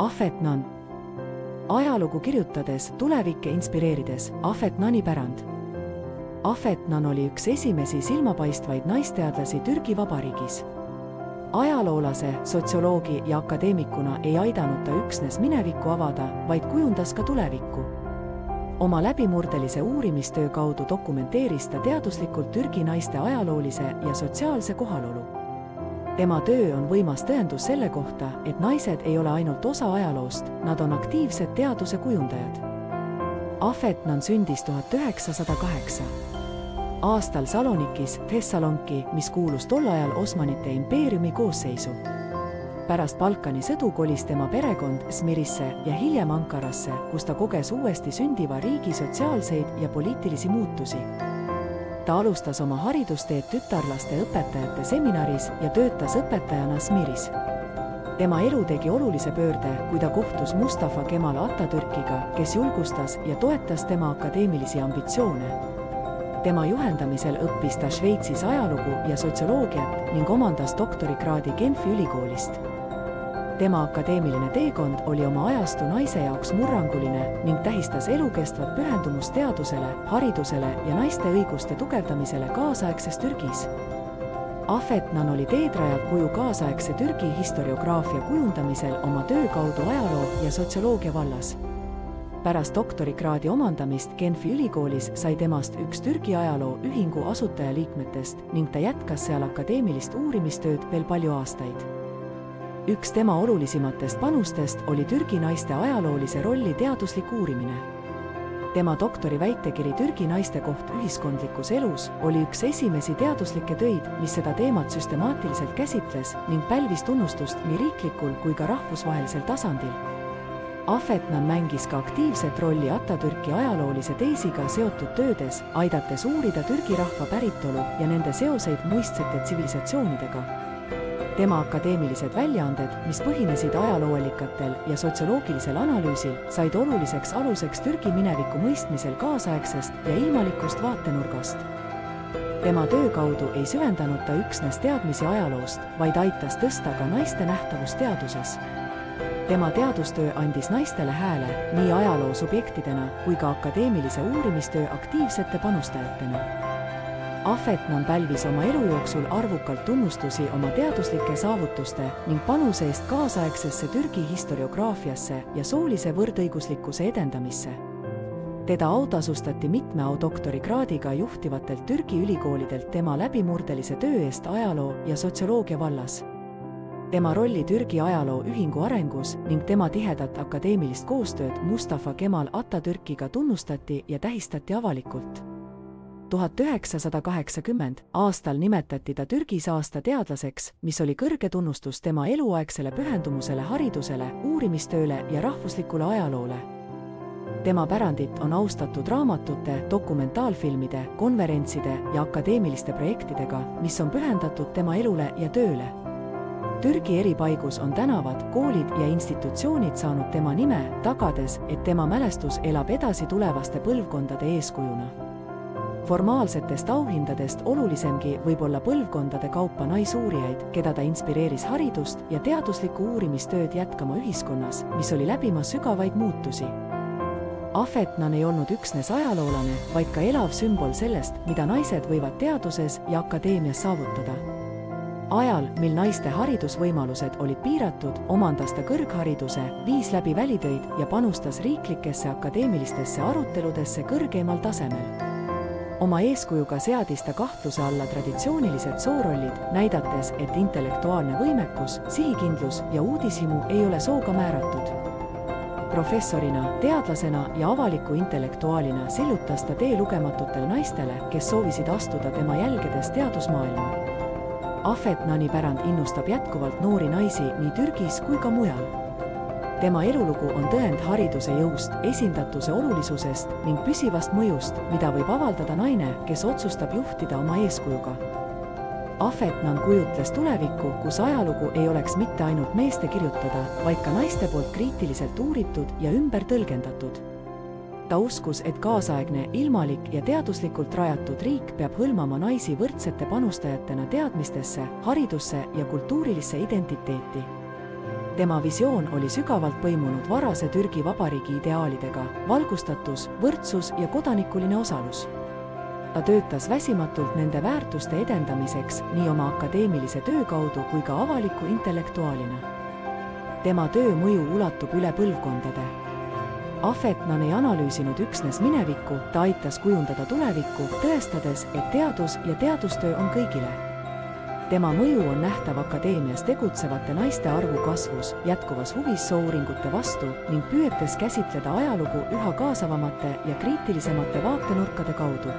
Afet-Nan. Ajalugu kirjutades, tulevikke inspireerides, Afet-Nani pärand. Afet-Nan oli üks esimesi silmapaistvaid naisteadlasi Türgi Vabariigis. Ajaloolase, sotsioloogi ja akadeemikuna ei aidanud ta üksnes minevikku avada, vaid kujundas ka tulevikku. Oma läbimurdelise uurimistöö kaudu dokumenteeris ta teaduslikult Türgi naiste ajaloolise ja sotsiaalse kohalolu. Tema töö on võimas tõendus selle kohta, et naised ei ole ainult osa ajaloost, nad on aktiivsed teaduse kujundajad. Afet-Nan sündis 1908. aastal Salonikis, Thessaloniki, mis kuulus tol ajal Osmanite impeeriumi koosseisu. Pärast Balkani sõdu kolis tema perekond Smirisse ja hiljem Ankarasse, kus ta koges uuesti sündiva riigi sotsiaalseid ja poliitilisi muutusi. Ta alustas oma haridusteed tütarlaste õpetajate seminaris ja töötas õpetajana Smiris. Tema elu tegi olulise pöörde, kui ta kohtus Mustafa Kemal Atatürkiga, kes julgustas ja toetas tema akadeemilisi ambitsioone. Tema juhendamisel õppis ta Šveitsis ajalugu ja sotsioloogiat ning omandas doktorikraadi Genfi ülikoolist. Tema akadeemiline teekond oli oma ajastu naise jaoks murranguline ning tähistas elukestvat pühendumust teadusele, haridusele ja naiste õiguste tugevdamisele kaasaegses Türgis. Afet-Nan oli teedrajav kuju kaasaegse Türgi historiograafia kujundamisel oma töö kaudu ajaloo ja sotsioloogia vallas. Pärast doktorikraadi omandamist Genfi ülikoolis sai temast üks Türgi ajaloo ühingu asutajaliikmetest ning ta jätkas seal akadeemilist uurimistööd veel palju aastaid. Üks tema olulisematest panustest oli Türgi naiste ajaloolise rolli teaduslik uurimine. Tema doktori väitekiri Türgi naiste koht ühiskondlikus elus oli üks esimesi teaduslikke töid, mis seda teemat süstemaatiliselt käsitles ning pälvis tunnustust nii riiklikul kui ka rahvusvahelisel tasandil. Afet-Nan mängis ka aktiivset rolli Atatürki ajaloolise teesiga seotud töödes, aidates uurida Türgi rahva päritolu ja nende seoseid muistsete tsivilisatsioonidega. Tema akadeemilised väljaanded, mis põhinesid ajalooallikatel ja sotsioloogilisel analüüsil, said oluliseks aluseks Türgi mineviku mõistmisel kaasaegsest ja ilmalikust vaatenurgast. Tema töö kaudu ei süvendanud ta üksnes teadmisi ajaloost, vaid aitas tõsta ka naiste nähtavust teaduses. Tema teadustöö andis naistele hääle nii ajaloo subjektidena kui ka akadeemilise uurimistöö aktiivsete panustajatena. Afet-Nan pälvis oma elu jooksul arvukalt tunnustusi oma teaduslike saavutuste ning panuse eest kaasaegsesse Türgi historiograafiasse ja soolise võrdõiguslikkuse edendamisse. Teda autasustati mitme audoktorikraadiga juhtivatelt Türgi ülikoolidelt tema läbimurdelise töö eest ajaloo ja sotsioloogia vallas. Tema rolli Türgi ajaloo ühingu arengus ning tema tihedat akadeemilist koostööd Mustafa Kemal Atatürkiga tunnustati ja tähistati avalikult. 1980. aastal nimetati ta Türgis aasta teadlaseks, mis oli kõrge tunnustus tema eluaegsele pühendumusele haridusele, uurimistööle ja rahvuslikule ajaloole. Tema pärandit on austatud raamatute, dokumentaalfilmide, konverentside ja akadeemiliste projektidega, mis on pühendatud tema elule ja tööle. Türgi eri paigus on tänavad, koolid ja institutsioonid saanud tema nime, tagades, et tema mälestus elab edasi tulevaste põlvkondade eeskujuna. Formaalsetest auhindadest olulisemgi võib olla põlvkondade kaupa naisuurijaid, keda ta inspireeris haridust ja teaduslikku uurimistööd jätkama ühiskonnas, mis oli läbimas sügavaid muutusi. Afet-Nan ei olnud üksnes ajaloolane, vaid ka elav sümbol sellest, mida naised võivad teaduses ja akadeemias saavutada. Ajal, mil naiste haridusvõimalused olid piiratud, omandas ta kõrghariduse, viis läbi välitöid ja panustas riiklikesse akadeemilistesse aruteludesse kõrgemal tasemel. Oma eeskujuga seadis ta kahtluse alla traditsioonilised soorollid, näidates, et intellektuaalne võimekus, sihikindlus ja uudishimu ei ole sooga määratud. Professorina, teadlasena ja avaliku intellektuaalina sillutas ta tee lugematutele naistele, kes soovisid astuda tema jälgedes teadusmaailma. Afet-Nani pärand innustab jätkuvalt noori naisi nii Türgis kui ka mujal. Tema elulugu on tõend hariduse jõust, esindatuse olulisusest ning püsivast mõjust, mida võib avaldada naine, kes otsustab juhtida oma eeskujuga. Afet-Nan kujutles tulevikku, kus ajalugu ei oleks mitte ainult meeste kirjutada, vaid ka naiste poolt kriitiliselt uuritud ja ümber tõlgendatud. Ta uskus, et kaasaegne, ilmalik ja teaduslikult rajatud riik peab hõlmama naisi võrdsete panustajatena teadmistesse, haridusse ja kultuurilisse identiteeti. tema visioon oli sügavalt põimunud varase Türgi Vabariigi ideaalidega: valgustatus, võrdsus ja kodanikuline osalus. Ta töötas väsimatult nende väärtuste edendamiseks nii oma akadeemilise töö kaudu kui ka avaliku intellektuaalina. Tema töö mõju ulatub üle põlvkondade. Afetnan ei analüüsinud üksnes minevikku, ta aitas kujundada tulevikku, tõestades, et teadus ja teadustöö on kõigile. Tema mõju on nähtav akadeemias tegutsevate naiste arvu kasvus, jätkuvas huvis soouuringute vastu ning püüetes käsitleda ajalugu üha kaasavamate ja kriitilisemate vaatenurkade kaudu.